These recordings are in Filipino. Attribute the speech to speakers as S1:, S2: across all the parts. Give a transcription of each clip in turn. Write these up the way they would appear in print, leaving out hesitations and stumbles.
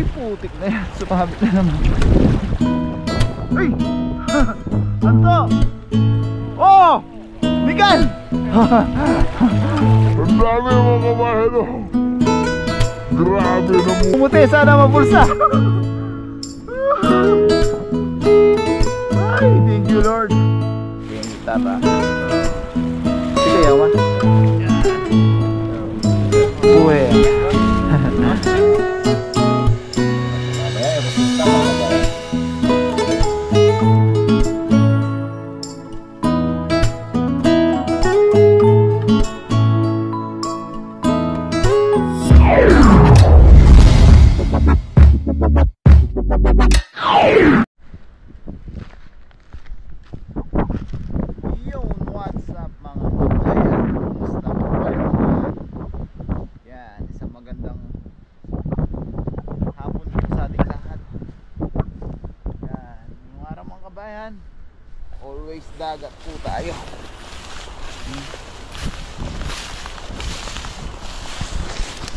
S1: Ay, putik na yan. Sumabit na naman. Ay! Anto! Oh! Miguel!
S2: Ang dami mga kabayan oh. Grabe na mo.
S1: Pumuti, sana mabulsa. Ay, thank you Lord. Yung gitara. Sige, yawa. Buhay. Always dagat po tayo.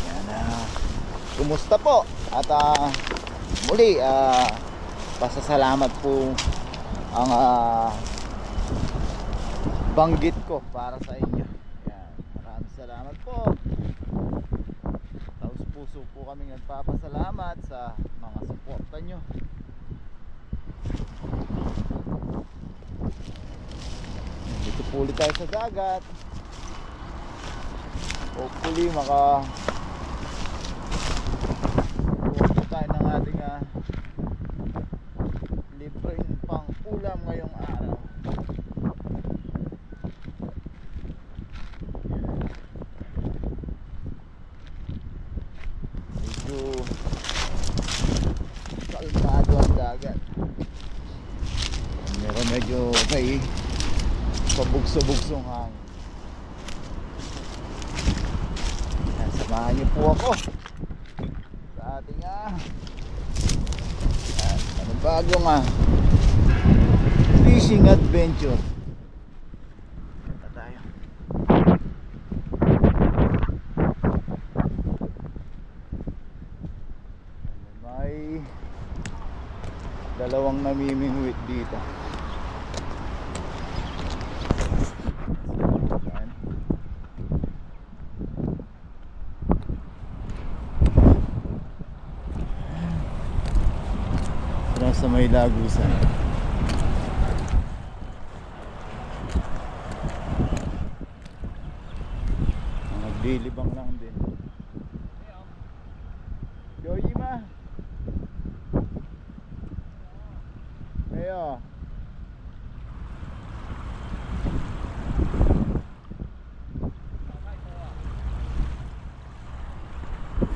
S1: Yan na. Kumusta po? At muli pasasalamat po ang banggit ko para sa inyo. Yan. Maraming salamat po. Taos puso po kami nagpapasalamat sa mga suporta nyo. Dito po ulit tayo sa dagat. Hopefully maka buwan tayo ng ating libreng pang ulam ngayong araw. Medyo kalmado ang dagat. Meron medyo may pabugso-bugsong hangin. Samahan niyo po ako sa ating bagong fishing adventure. Punta tayo. May dalawang namimingwit dito. Sa may lagusan. Naglilibang lang din. Joey ma. Ayo.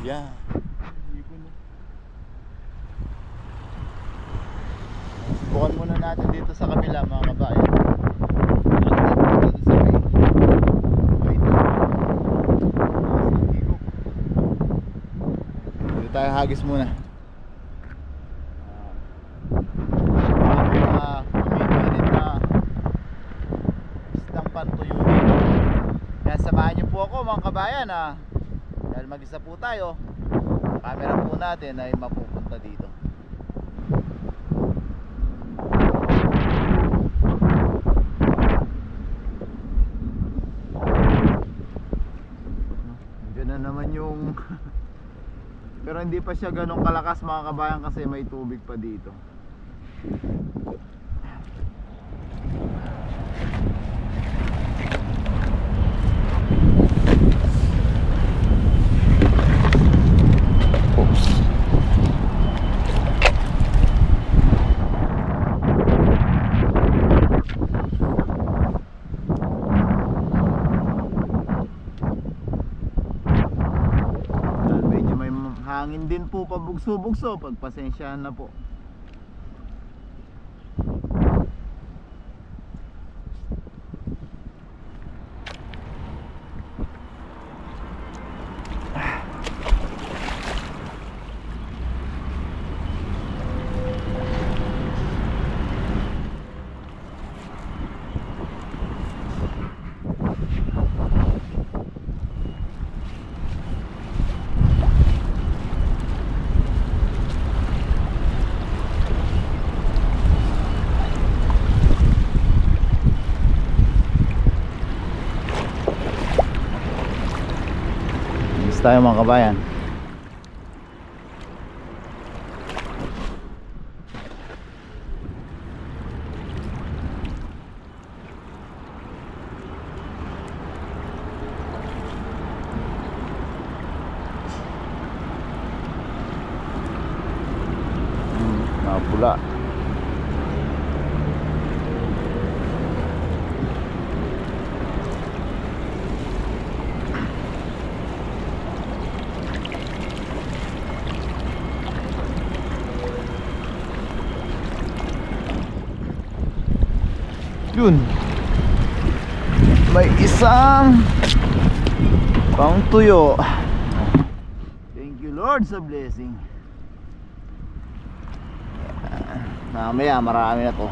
S1: Yeah. Bukan muna natin dito sa kabila mga kabayan. Dito tayo hagis muna. Umiinit na isdang pantuyo dito. Kaya samahan niyo po ako mga kabayan dahil mag-isa po tayo. Camera po natin ay mapupunta dito. Naman yung pero hindi pa siya ganun kalakas mga kabayan kasi may tubig pa dito. Oops. Hangin din po pabugso-bugso, pagpasensyahan na po. Alis tayo mga kabayan. Pula. Yun. May isang pang tuyo. Thank you Lord sa blessing. Mamaya marami na to.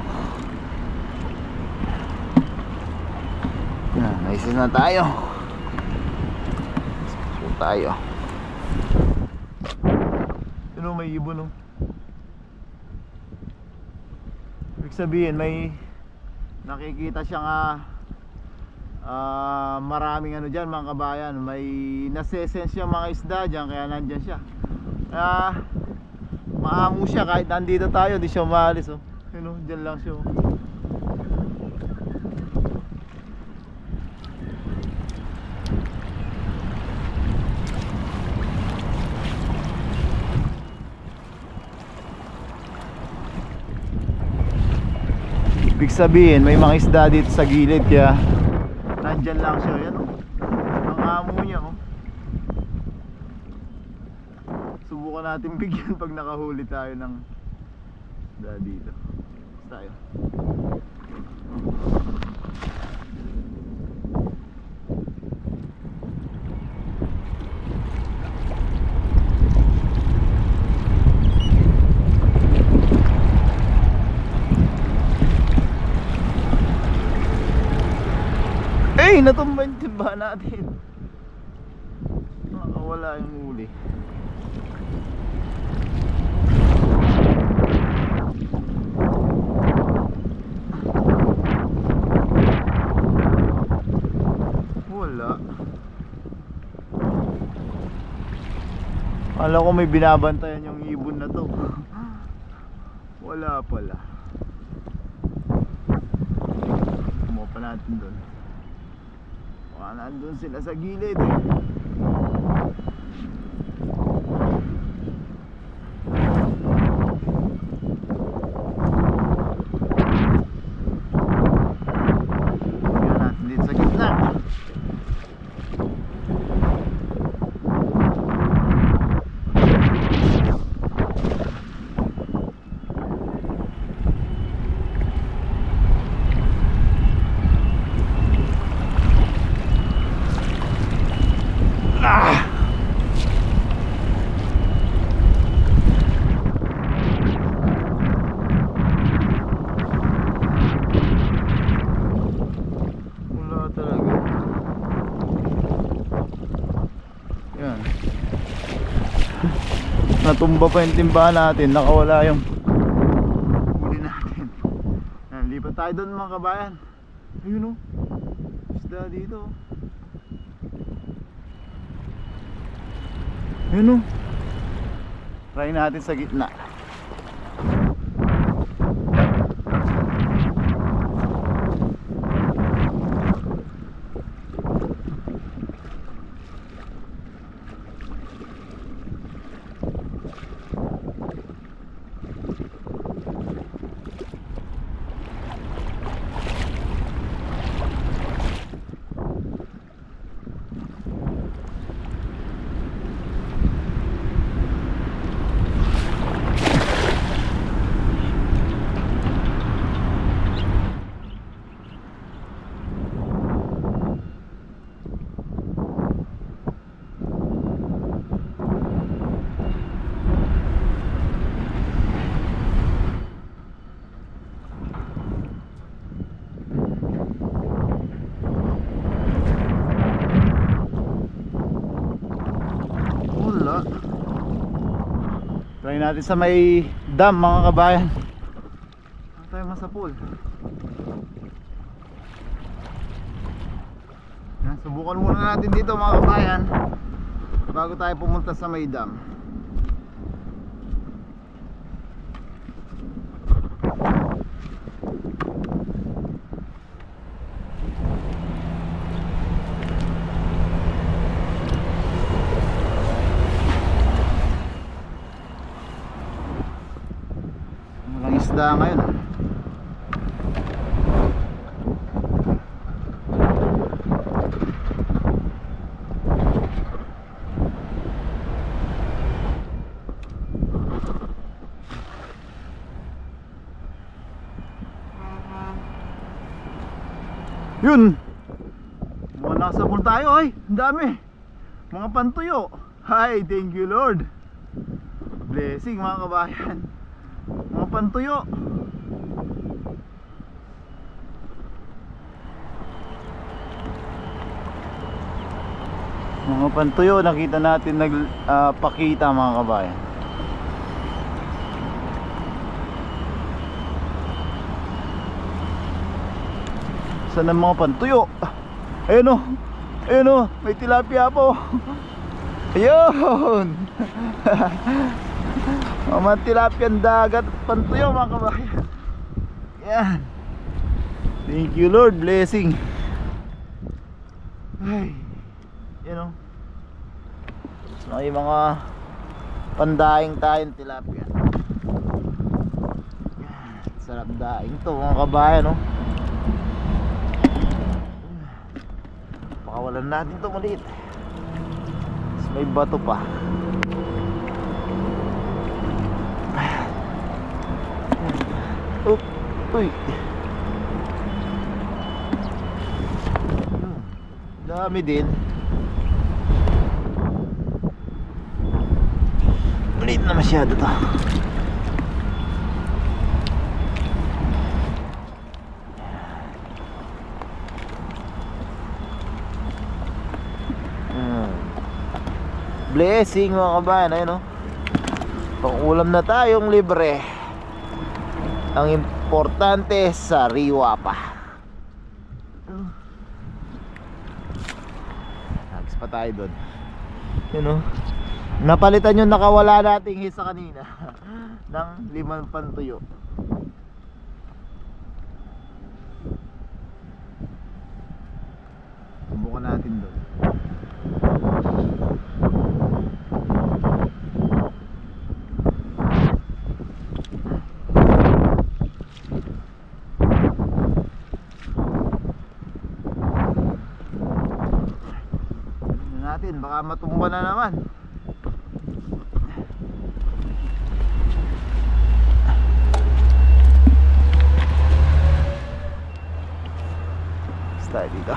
S1: Naisis na tayo. So tayo. Ano, may ibon, no? Ibig sabihin may nakikita siyang maraming ano dyan mga kabayan. May nasesense siyang mga isda dyan, kaya nandyan siya. Maango siya kahit nandito tayo, di siya umalis, oh. Yun, oh, dyan lang siya, oh. Ibig sabihin may mga isda dito sa gilid, kaya nandyan lang siya. Yan, oh. Ang amo niya, oh. Subukan natin bigyan pag nakahuli tayo ng isda dito. Tayo. Eh, natumba yung timba natin. Nakawala yung huli. Wala. Alam ko may binabantayan yung ibon na to. Wala pala. Kumuha pa natin doon. Nandun sila sa gilid. Tingnan natin dito sa gitna. Natumba pa yung timbahan natin, nakawala yung huli natin. Yan, lipat tayo doon mga kabayan. Ayun, oh, isda dito. Ayun, oh. Try natin sa gitna. Try natin sa may dam mga kabayan. Ano tayo masapul? Yan, subukan muna natin dito mga kabayan. bago tayo pumunta sa may dam. Walang isda ngayon. Yun, mga nakasabol tayo ay, ang dami, mga pantuyo. Hi, thank you Lord. Blessing mga kabayan. Mga pantuyo. Mga pantuyo, nakita natin nagpakita mga kabayan. Saan ang mga pantuyo? Ayun o, ayun o, may tilapia po. Ayun. Mga tilapia dagat at pantuyo mga kabayan. Yan. Thank you Lord, blessing. Ay, yan o. May mga pandaing tayong tilapia. Yan. Sarap daing to mga kabayan o. Pakawalan natin ito maliit. May bato pa. Uy. Dami din. Maliit na masyado to. Blessing mga kabayan, ayun o. Pang-ulam na tayong libre. Ang importante, sariwa pa. Nagis pa tayo doon. Yun o. Napalitan yung nakawala nating isa kanina ng 5 pantuyo. Subukan natin doon. Baka matumba na naman. Stay dito.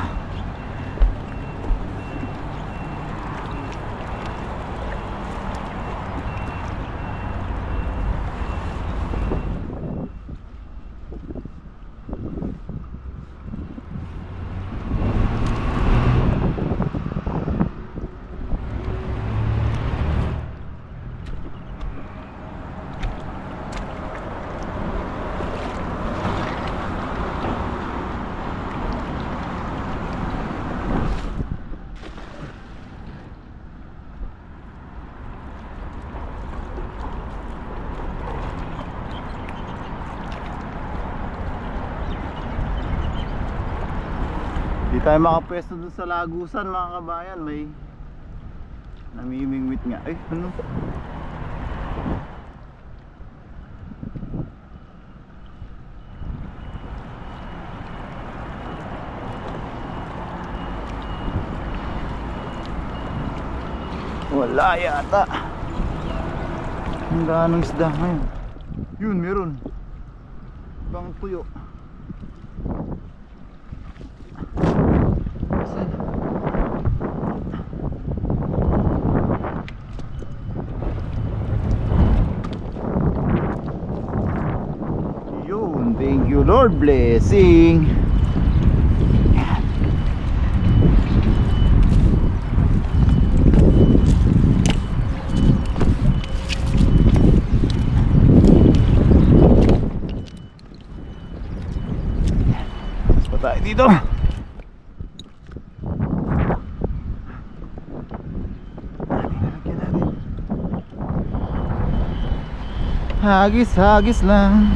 S1: Di tayo makapwesto dun sa lagusan mga kabayan. May namimingwit nga. Ay, ano? Wala yata. Ang ganong isda ngayon. Yun, meron. Ibang tuyo. Yun, thank you Lord, blessing. Tayo dito. Hagis-hagis lang,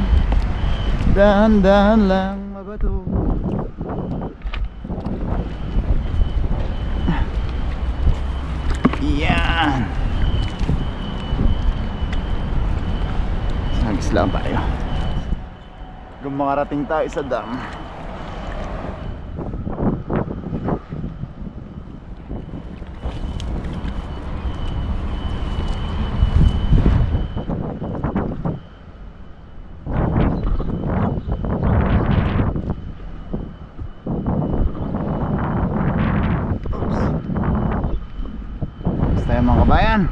S1: dahan-dahan lang mabato. Yan. Hagis lang tayo. Kung makarating tayo sa dam. Mga kabayan,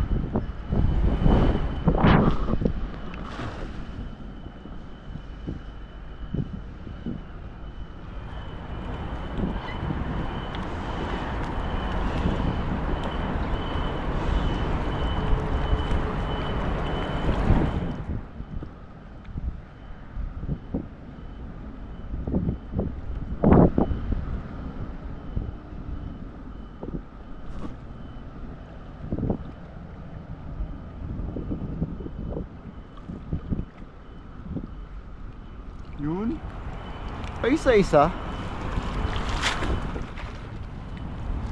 S1: yun, ay isa-isa.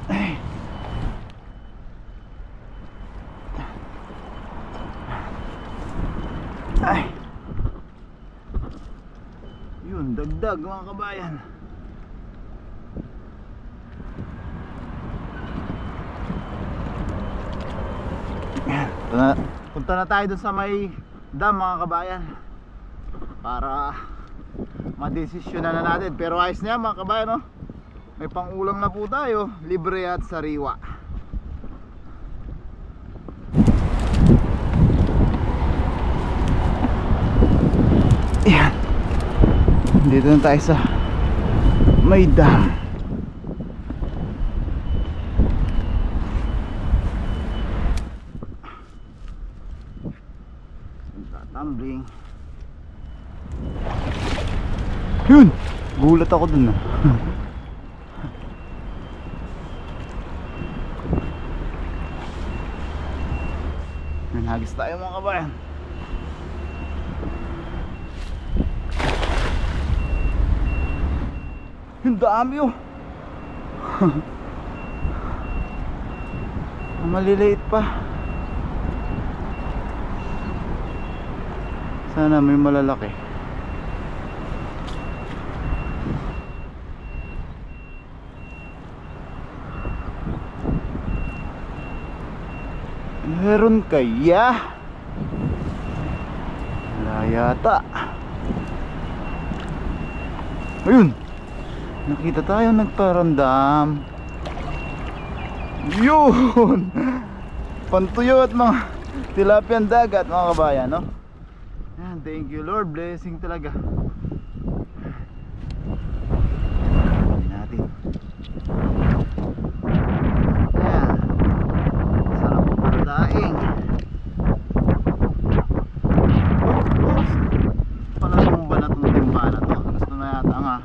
S1: Ay. Ay. Yun, dagdag mga kabayan. Punta na tayo dun sa may dam mga kabayan para madesisyon na natin. Pero ayos niya mga kabayan, no? May pang-ulam na po tayo, libre at sariwa. Ayan, dito na tayo sa may dam. Tumbling. Yun! Gulat ako dun, ah. Hagis tayo mga kabayan. Yung dami, oh. Maliliit pa. Sana may malalaki. Meron kaya? Wala yata. Ayun, nakita tayo nagparandam. Yun. Pantuyo at mga tilapiang dagat mga kabayan, no? Yan, thank you Lord, blessing talaga. Natin. Ayan. Sarap po para daing. Pala yung banat ng timba na to. Gusto na yata nga.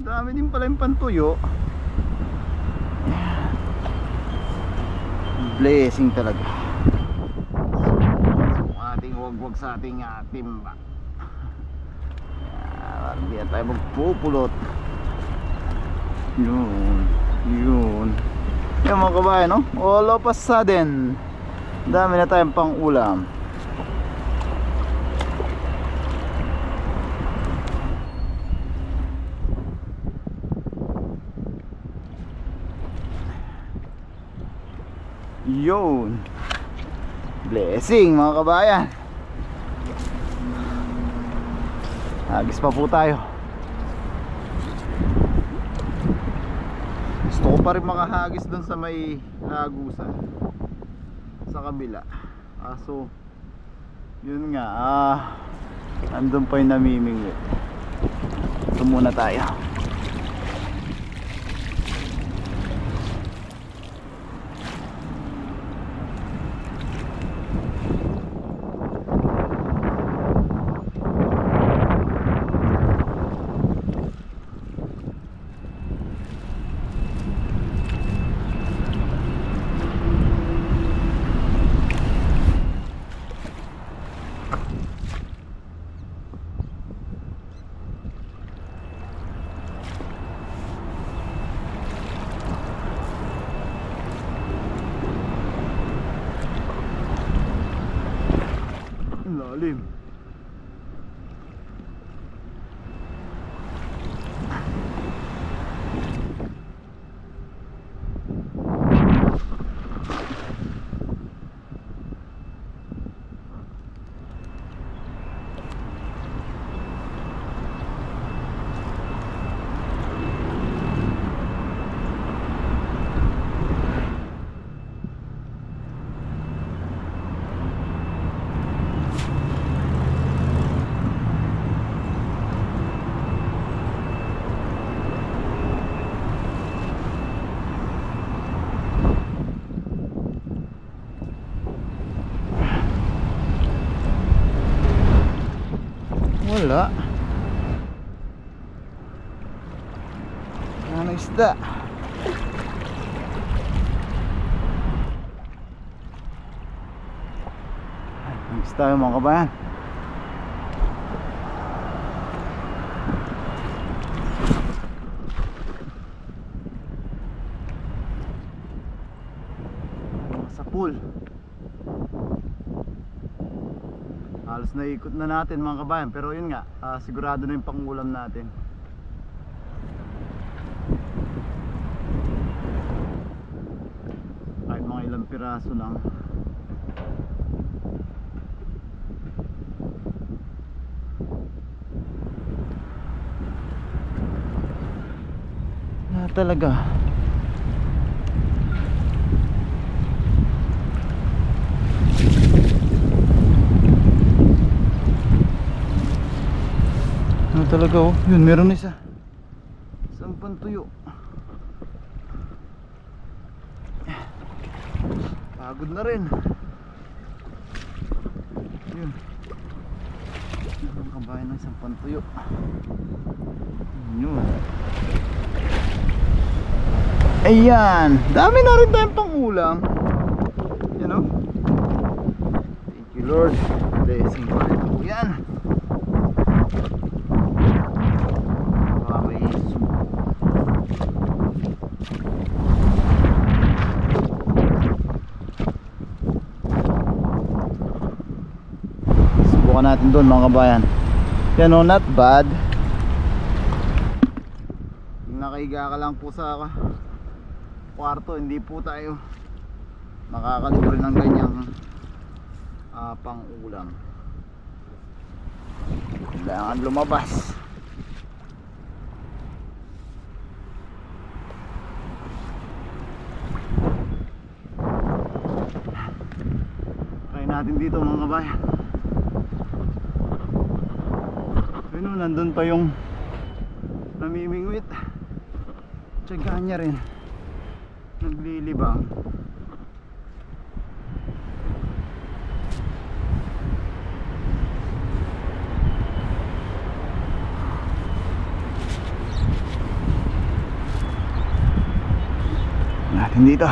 S1: Dami din pala yung pantuyo. Blessing talaga. So, ating wag-wag sa ating timba. Hindi na tayo magpupulot. Yun. Yun. Yan mga kabayan, no? All of a sudden, dami na tayong pang ulam. Yun. Blessing mga kabayan. Hagis pa po tayo. Gusto ko pa rin makahagis dun sa may lagusan sa kabila. So Yun nga, andun pa yung namimingwit. Ito muna tayo. Lalim. Wala. Wala na isda. Next tayo mga kabayan. Sa pool. Halos naikot na natin mga kabayan, pero yun nga, sigurado na yung pangulam natin. Kahit mga ilang piraso lang. Na talaga. Talaga oh, yun meron isa. Isang pantuyo. Pagod na rin. Yun. Ang kabayan ng isang pantuyo. Yun. Ayan, dami na rin tayong pangulam. You know? Thank you Lord. Blessing pa rin po yan. Natin doon mga kabayan. Yan o, not bad. Nakahiga ka lang po sa kwarto, hindi po tayo nakakalibre ng ganyang pang-ulam. Kailangan lumabas. Try natin dito mga kabayan. Ano, nandun pa yung namimingwit. Tsagaan niya rin. Naglilibang. Natin dito.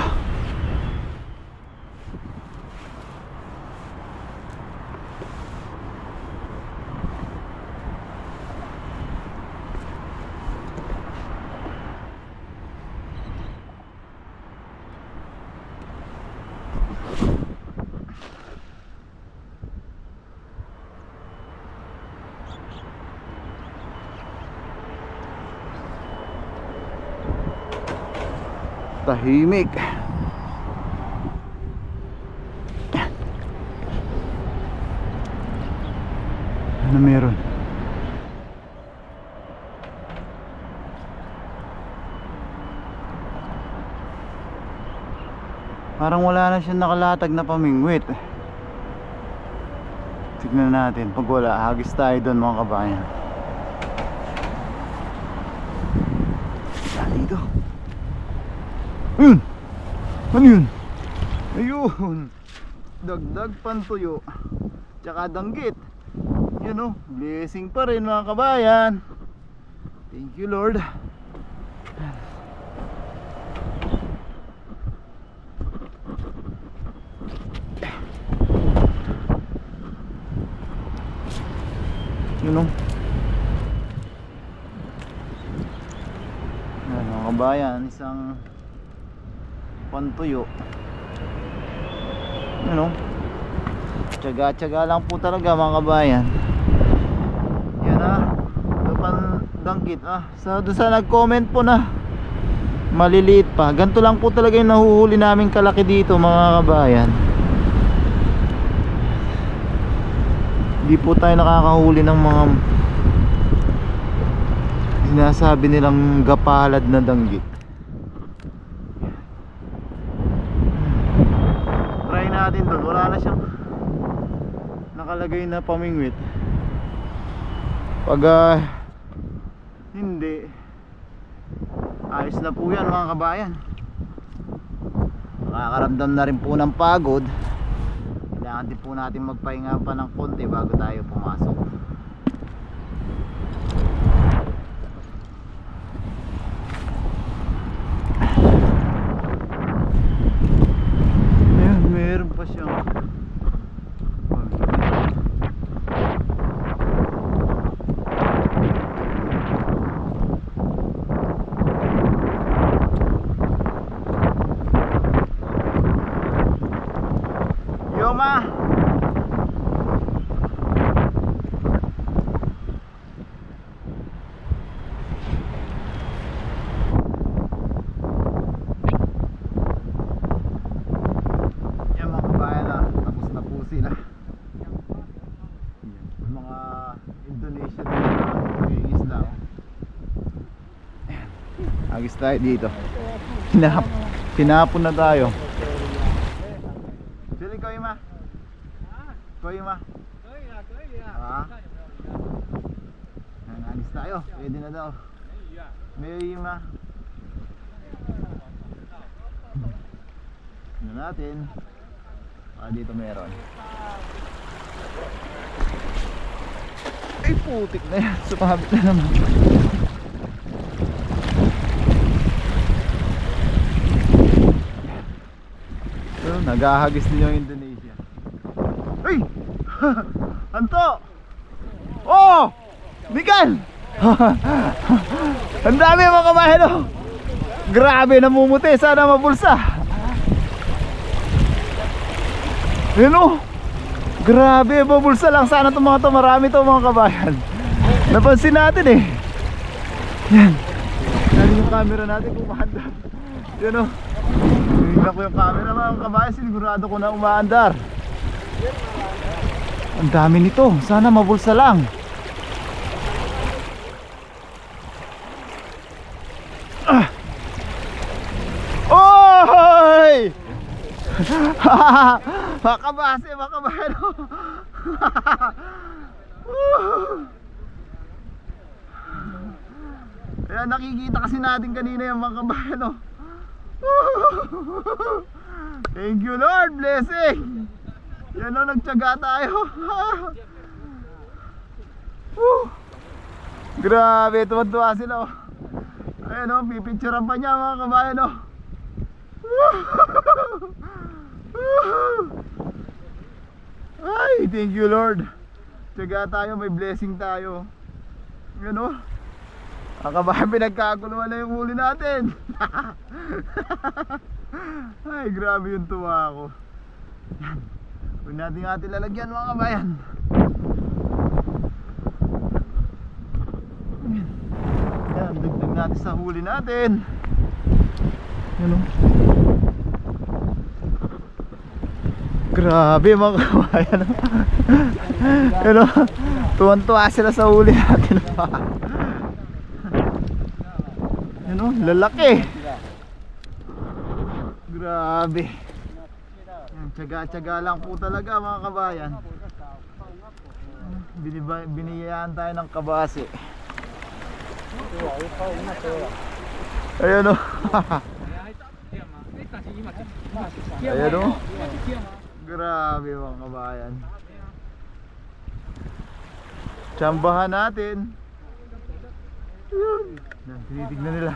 S1: Tahimik. Ano meron? Parang wala na siyang nakalatag na pamingwit. Tignan natin, pag wala, hagis tayo doon mga kabayan. Dito. Ayun! Ano yun? Ayun! Dagdag pantuyo tsaka danggit. Yun o, blessing pa rin mga kabayan. Thank you Lord. Yun o. Yan mga kabayan, isang pantuyo. Yun o. Tsaga-tsaga lang po talaga mga kabayan. Yan danggit doon sa nag-comment po na maliliit pa, ganito lang po talaga yung nahuhuli namin kalaki dito mga kabayan. Hindi po tayo nakakahuli ng mga sinasabi nilang gapalad na danggit. Try natin doon, wala na siyang nakalagay na pamingwit. Pag hindi, ayos na po yan mga kabayan. Makakaramdam na rin po ng pagod. Kailangan din po natin magpahinga pa ng konti bago tayo pumasok. Ayun, meron pa siyang Yoma. Yan mga kabayan tapos na po sila. Mga Indonesian na isla. Agis tayo dito. Pinapon na tayo. Sili ko ima. Ko ima. Agis tayo. Pwede na daw. May ima. Ano natin? Dito meron. Ay putik na yan. Sumabit na naman. So, naghahagis din yung Indonesia. Ay! Anto! Oh! Bigan! Ang dami mga kabayan oh! Grabe, namumuti. Sana mapulsa. Yun oh! Grabe, mapulsa lang. Sana itong mga to. Marami to mga kabayan. Napansin natin eh. Yan. Yan yung camera natin kung maandar. Yun oh. Tingnan ko yung camera mga kabayan. Sigurado ko na umaandar. Ang dami nito. Sana mabulsa lang. Oy! Makabase, makabayan. Ayan, nakikita kasi natin kanina yung mga kabayan. Thank you Lord, blessing. Yan o, nagtyaga tayo. Grabe, tuwa-tuwa sila oh. Ayan o, pipicturean pa niya mga kabayan oh. Ay, thank you Lord. Tyaga tayo, may blessing tayo. Yan o. Mga kabayan, pinagkaguluhan na yung huli natin. Ay, grabe yung tuwa ko. Yan. Huwag natin lalagyan mga kabayan. Yan, dagdag natin sa huli natin. Yan o. Grabe mga kabayan. Yan o. Tuwan-tuwa sila sa huli natin. Yan o, lalaki. Grabe. Tsaga-tsaga lang po talaga mga kabayan. biniyayaan tayo ng kabase. Ayan o. Ayan o. Grabe mga kabayan. Tsambahan natin. Yan, tinitignan nila.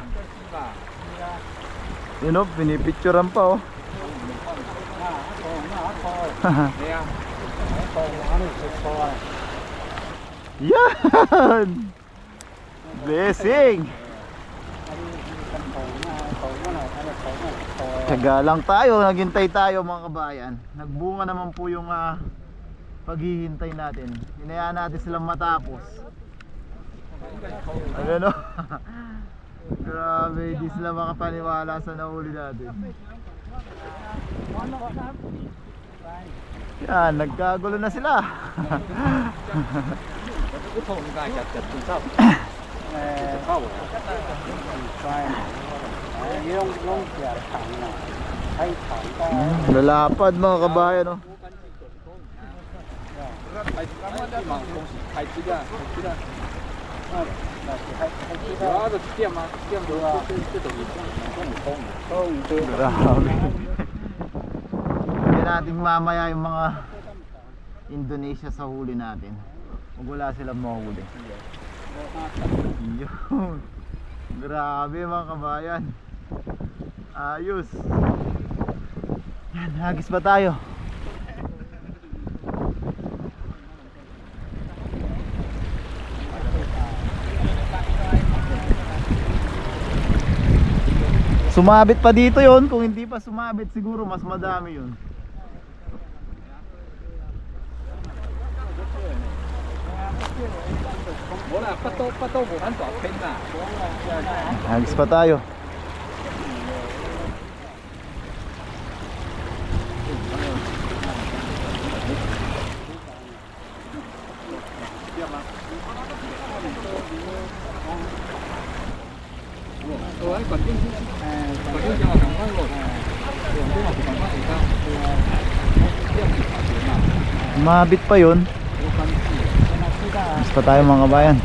S1: Yun o, pinipicturean pa o. Yan! Blessing! Taga lang tayo, naghintay tayo mga kabayan. Nagbunga naman po yung paghihintay natin. Hinayaan natin silang matapos. Ano? Grabe, di sila makapaniwala sa nahuli natin. Yan, nagkagulo na sila. Lalapad mga kabayan, no? Grabe. Hindi natin mamaya yung mga Indonesia sa huli natin. Huwag wala silang mahuli. Yun. Grabe mga kabayan. Ayos. Yan, hagis pa tayo. Sumabit pa dito yon. Kung hindi pa sumabit siguro mas madami yun. Hagis pa tayo. Mabit pa yun. Mas pa tayo mga kabayan.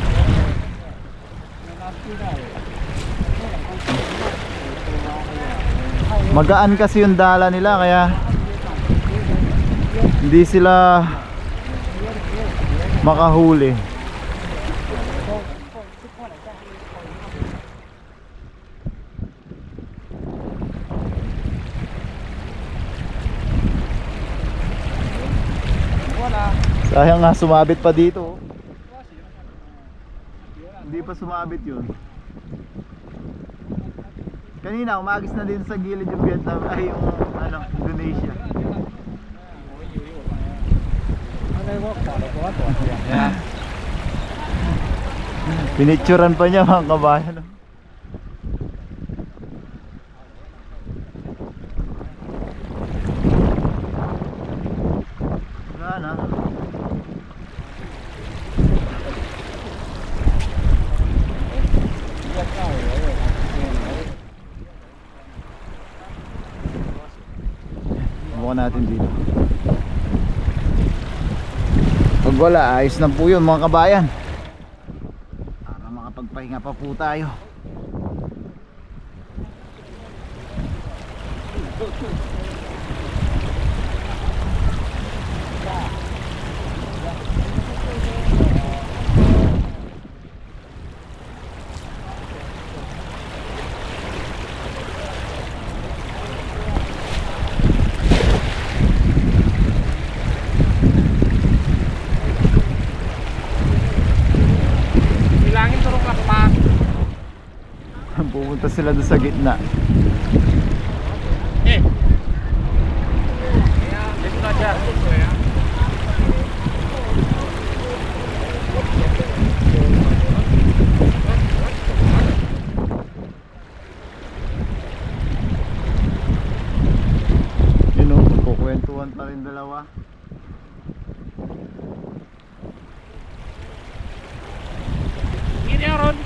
S1: Magaan kasi yung dala nila kaya hindi sila makahuli. Sayang nga sumabit pa dito. Hindi pa sumabit yun. Kanina umagis na din sa gilid yung Vietnam ay yung Indonesia. Pinicturan pa niya mga kabayan. Wala na. Bukan natin dito. Pag wala, ayos na po yun mga kabayan. Para makapagpahinga pa po tayo. Pupunta sila doon sa gitna. Yun o, kukwentuhan pa rin dalawa.
S3: Ron.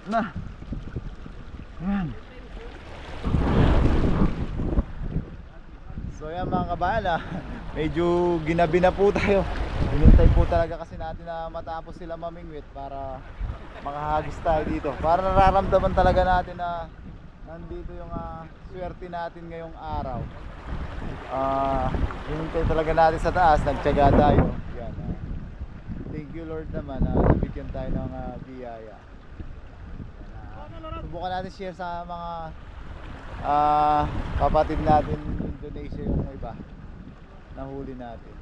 S1: Na. Ayan. So yan mga kabayan, medyo ginabi na po tayo. Hinintay po talaga kasi natin na matapos sila mamingwit para makahagis tayo dito. Para nararamdaman talaga natin na nandito yung swerte natin ngayong araw. Hinintay talaga natin sa taas, nagtiyaga tayo. Yan, thank you Lord naman na nabigyan tayo ng biyaya. Subukan natin share sa mga kapatid natin Indonesia yung iba nahuli natin.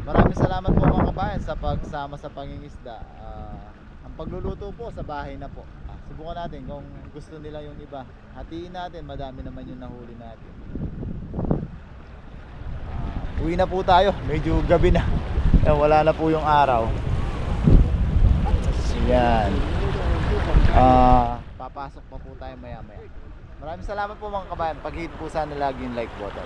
S1: Maraming salamat po mga kabayan sa pagsama sa pangingisda. Ang pagluluto po sa bahay na po. Subukan natin kung gusto nila yung iba. Hatiin natin, madami naman yung nahuli natin. Uwi na po tayo, medyo gabi na. Wala na po yung araw. Yan. Papasok pa po tayo maya maya. Maraming salamat po mga kabayan. Pag-hit po sana lagi yung like button.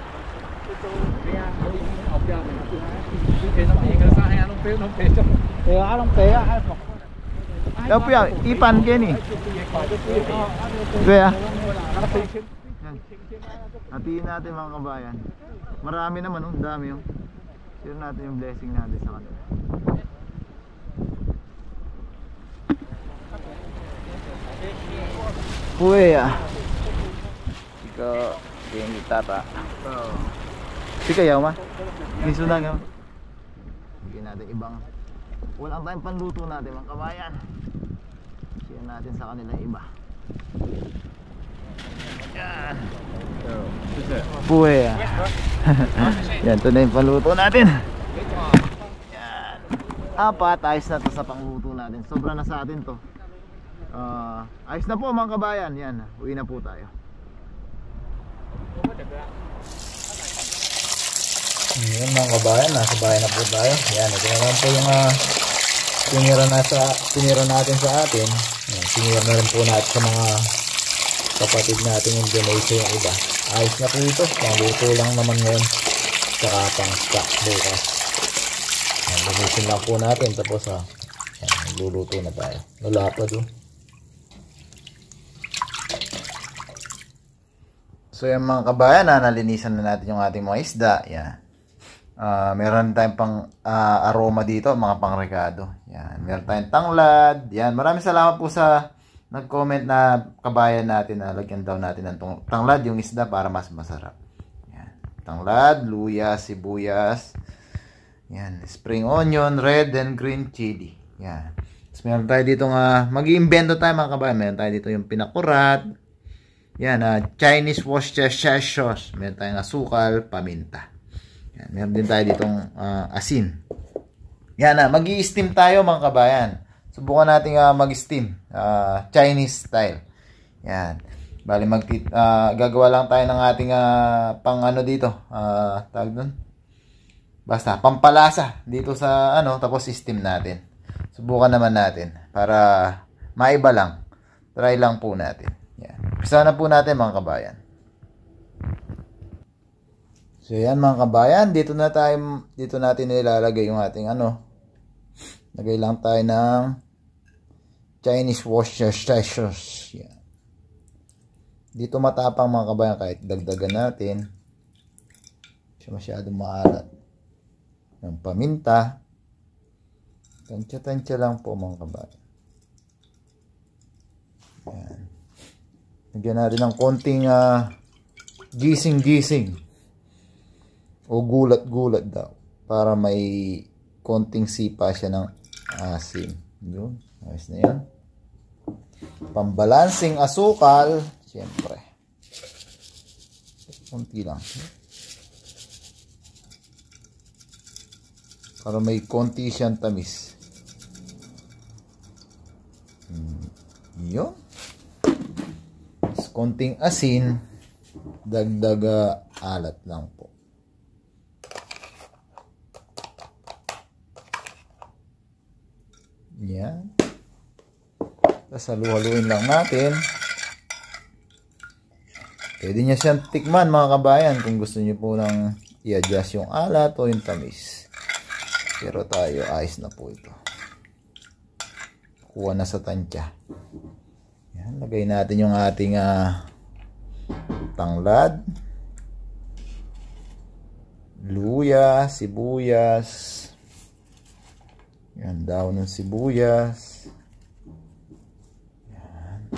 S1: Đâu bây giờ ipan kia nè. Kaya. Hatiin natin mga kabayan. Marami naman, dami yung. Share natin yung blessing natin sa kanila. Uy Ika yung tata. Kayaw ma. Miso na nga. Bigyan natin ibang. Walang tayong panluto natin mga kabayan. Share natin sa kanila iba. Yan. Puwe Yan, ito na yung panluto natin. Yan. Apat, ayos na to sa pangluto natin. Sobra na sa atin to. Ayos na po mga kabayan. Yan, uwi na po tayo. Yan mga kabayan, nasa bahay na po tayo. Yan, ito naman po yung tinira natin sa atin. Tinira na rin po natin sa mga kapatid natin yung Indonesia yung iba. Ayos na po ito, pangluto lang naman ngayon. Saka pang stock bukas. Lulusin lang po natin. Tapos magluluto na tayo. Lalapad doon. So yung mga kabayan, nalinisan na natin yung ating mga isda. Yan. Meron tayong pang aroma dito, mga pangrekado. Yan. Meron tayong tanglad. Yan. Maraming salamat po sa nag-comment na kabayan natin na lagyan daw natin ng tanglad yung isda para mas masarap. Yan. Tanglad, luya, sibuyas. Yan. Spring onion, red and green chili. Yan. Tapos meron tayo dito mag-iimbento tayo mga kabayan. Meron tayo dito yung pinakurat. Yan, Chinese Worcestershire sauce. Meron tayong asukal, paminta. Yan, meron din tayo ditong asin. Yan, mag-i-steam tayo mga kabayan. Subukan natin mag-steam. Chinese style. Yan. Bali, gagawa lang tayo ng ating pang dito. Tawag nun. Basta, pampalasa dito sa tapos steam natin. Subukan naman natin. Para maiba lang. Try lang po natin. Yan. Umpisa na po natin mga kabayan. So yan mga kabayan, dito natin nilalagay yung ating lagay lang tayo ng Chinese Worcestershire sauce. Yan. Dito matapang mga kabayan kahit dagdagan natin. Hindi masyadong maalat. Yung paminta. Tansya-tansya lang po mga kabayan. Yan. Lagyan natin ng konting gising-gising o gulat-gulat daw para may konting sipa siya ng asin. Yun. Ayos na yan. Pambalansing asukal. Siyempre. Konti lang. Para may konti siyang tamis. Yun. Konting asin, dagdag alat lang po. Yan. Tapos halu-haluin lang natin. Pwede niya siyang tikman mga kabayan kung gusto niyo po nang i-adjust yung alat o yung tamis. Pero tayo, ayos na po ito. Kuha na sa tansya. Yan, lagay natin yung ating tanglad, luya, sibuyas. Yan, daon ng sibuyas. Yan.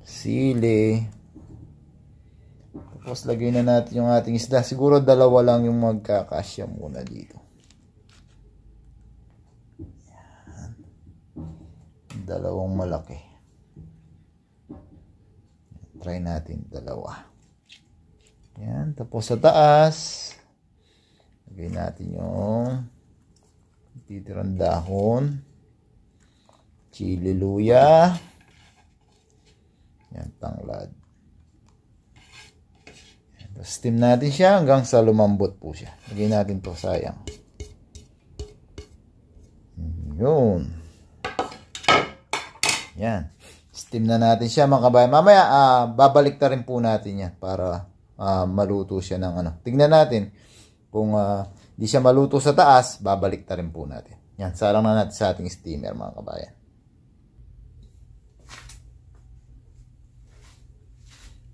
S1: Sili. Tapos lagay na natin yung ating isda. Siguro dalawa lang yung magkakasya muna dito. Yan. Dalawang malaki. Try natin dalawa. Yan. Tapos sa taas, lagay natin yung titirang dahon, chili, luya. Yan, tanglad. Steam natin siya hanggang sa lumambot po siya. Lagyan natin to, sayang. Yun. Yan. Steam na natin siya mga kabayan. Mamaya babalik na rin po natin yan para maluto siya ng ano. Tingnan natin kung di siya maluto sa taas, babalik na rin po natin. Yan, sarang na natin sa ating steamer mga kabayan.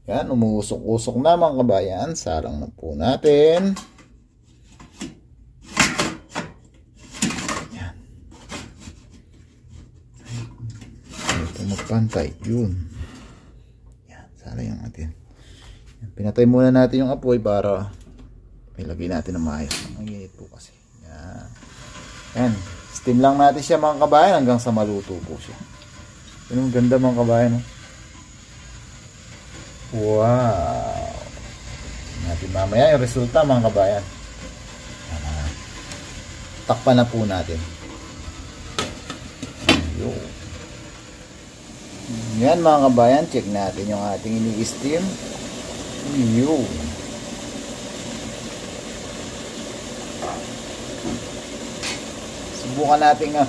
S1: Yan, umuusok-usok na mga kabayan. Sarang na po natin. Yan. Ito magpantay. Yun. Yan, sarang yung atin. Yan, pinatay muna natin yung apoy para ilagay natin na maayos. Ang init po kasi. Yan. Yan. Steam lang natin siya mga kabayan hanggang sa maluto po siya. Yan ang ganda mga kabayan. Wow. Natin mamaya yung resulta mga kabayan. Takpan na po natin. Yan mga kabayan, check natin yung ating ini-steam. Yun. Subukan natin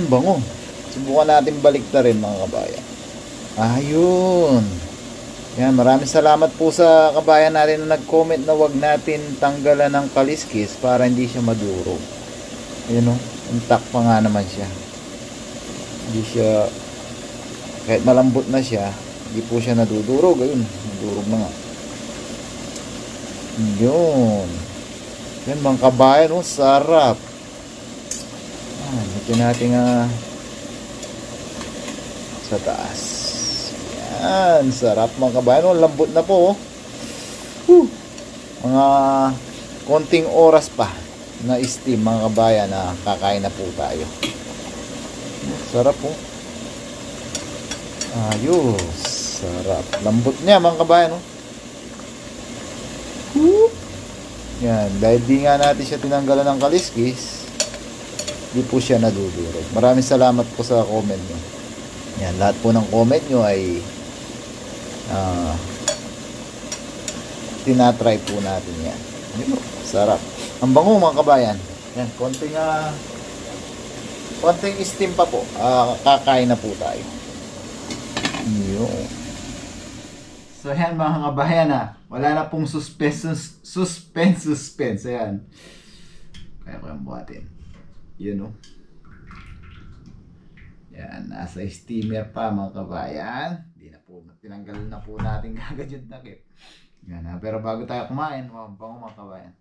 S1: bango. Subukan natin balik na rin mga kabayan. Ayun. Yan, maraming salamat po sa kabayan natin na nag-comment na wag natin tanggalan ng kaliskis para hindi siya madurog. Ayun o, intact pa nga naman siya. Hindi siya, kahit malambot na siya, hindi po siya nadudurog. Ayun, nadurog na nga. Yun. Yan mga kabayan, oh, sarap. Ito natin sa taas. Yan, sarap mga kabayan. Lambot na po. Mga konting oras pa na steam mga kabayan na kakain na po tayo. Sarap po. Ayos. Sarap. Lambot niya mga kabayan. Yan. Dahil di nga natin siya tinanggalan ng kaliskis, di po siya nadudurog. Maraming salamat po sa comment nyo. Yan. Lahat po ng comment nyo ay tinatry po natin yan. Sarap. Ang bango mga kabayan. Yan, konting steam pa po. Kakain na po tayo. Yun. So yan mga kabayan wala na pong suspense. Ayan. Kaya ko yung buhatin. Yun o. Yan, nasa steamer pa mga kabayan. Tinanggal na po natin kagad yung takip. Yan, pero bago tayo kumain, bango mga kabayan.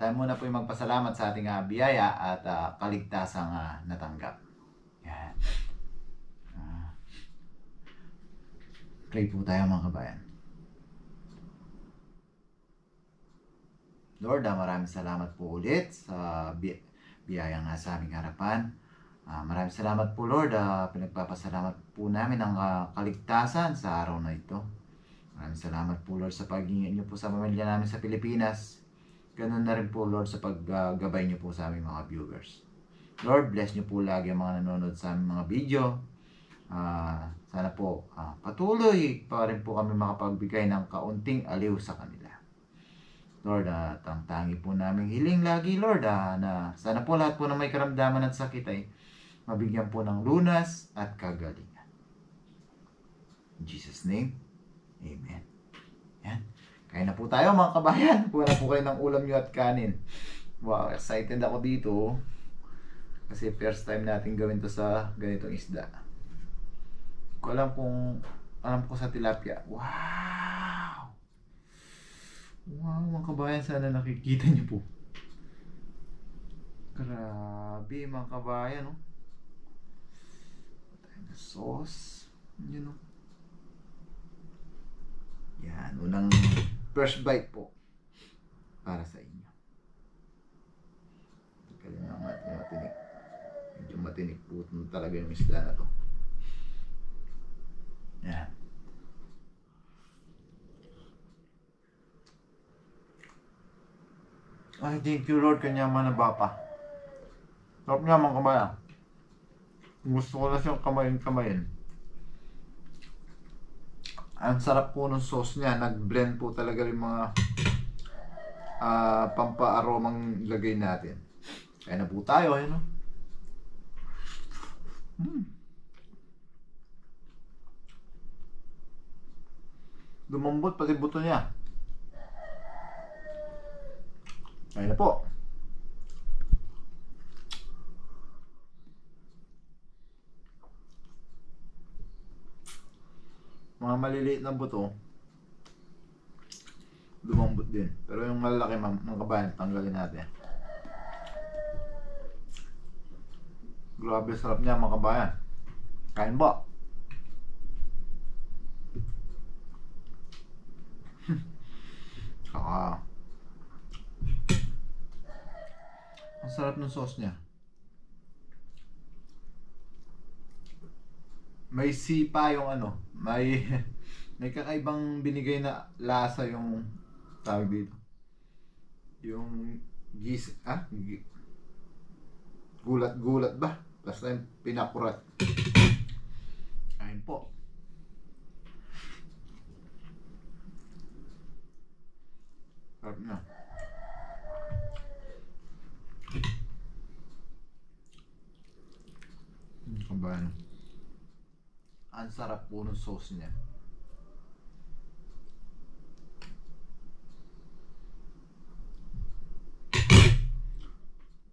S1: Tayo muna po yung magpasalamat sa ating biyaya at kaligtasang natanggap. Yan. Pray po tayo mga kabayan. Lord, maraming salamat po ulit sa biyayang nasa aming harapan. Maraming salamat po Lord, pinagpapasalamat po namin ang kaligtasan sa araw na ito. Maraming salamat po Lord sa pag-ingat niyo po sa pamilya namin sa Pilipinas. Ganun na rin po Lord sa paggabay niyo po sa aming mga viewers. Lord, bless niyo po lagi ang mga nanonood sa aming mga video. Sana po patuloy pa rin po kami makapagbigay ng kaunting aliw sa kanila. Lord, ang tangi po namin hiling lagi Lord, na sana po lahat po na may karamdaman at sakit ay mabigyan po ng lunas at kagalingan. In Jesus' name, Amen. Kain na po tayo mga kabayan. Kuha na po kayo ng ulam nyo at kanin. Wow, excited ako dito. Kasi first time natin gawin to sa ganitong isda. Ko alam kung alam ko sa tilapia. Wow! Wow mga kabayan, sana nakikita nyo po. Grabe mga kabayan, no? Tayo na sauce. Yun, no? Yan, unang first bite po para sa inyo. Kaya na matinik. Medyo matinik po talaga yung isda na to. Yan. Ay, thank you Lord, kanya manabapa. Sarap nga mga kabayan. Gusto ko na siyang kamayin. Ang sarap po ng sauce niya. Nag-blend po talaga yung mga pampa-aromang lagay natin. Kaya na po tayo, ayun, no? Lumambot pati buto niya. Kaya na po. Mga maliliit na buto, lumambot din. Pero yung malalaki mga kabayan, tanggalin natin. Grabe sarap niya mga kabayan. Kain ba? Ang sarap ng sauce niya. May sipa yung ano, may kakaibang binigay na lasa yung tawag dito. Yung gulat-gulat ba? Basta yung pinakurat. Ayun po. Sarap na. Kabayan. Ang sarap po ng sauce niya.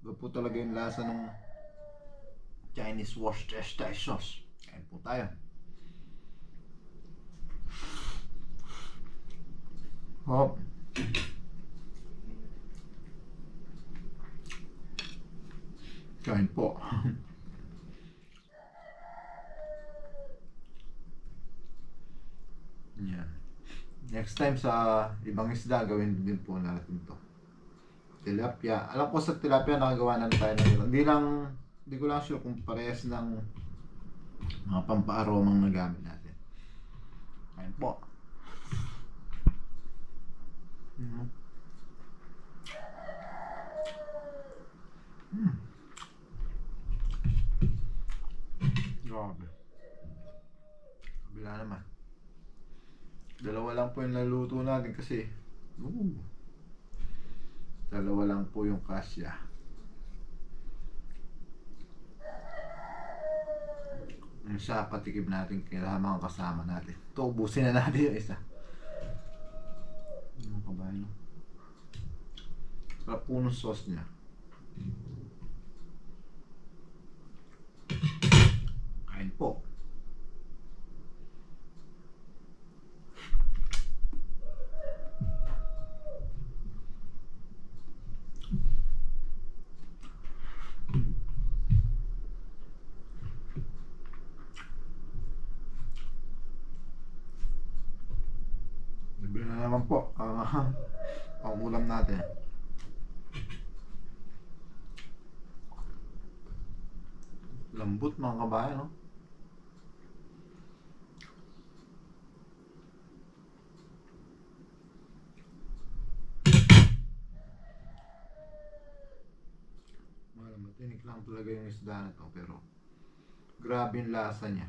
S1: Ito po talaga yung lasa ng Chinese Worcestershire sauce. Kain po tayo. Hop. Kain po. Yan. Next time sa ibang isda, gawin din po natin to. Tilapia. Alam ko sa tilapia nakagawa na tayo ng hindi ko lang sure kung parehas ng mga pampaaromang nagamit natin. Ayun po. Grabe. Kabila naman. Dalawa lang po yung naluto natin kasi dalawa lang po yung kasya. Yung isa patikim natin kaya mga kasama natin. Ito, ubusin na natin yung isa. Ano kabayan, no? Sarap po ng sauce niya. Kain po. Libre na naman po ang ulam natin. Lambot mga kabayan, no? Matinik lang talaga yung isda na to, pero grabe yung lasa niya.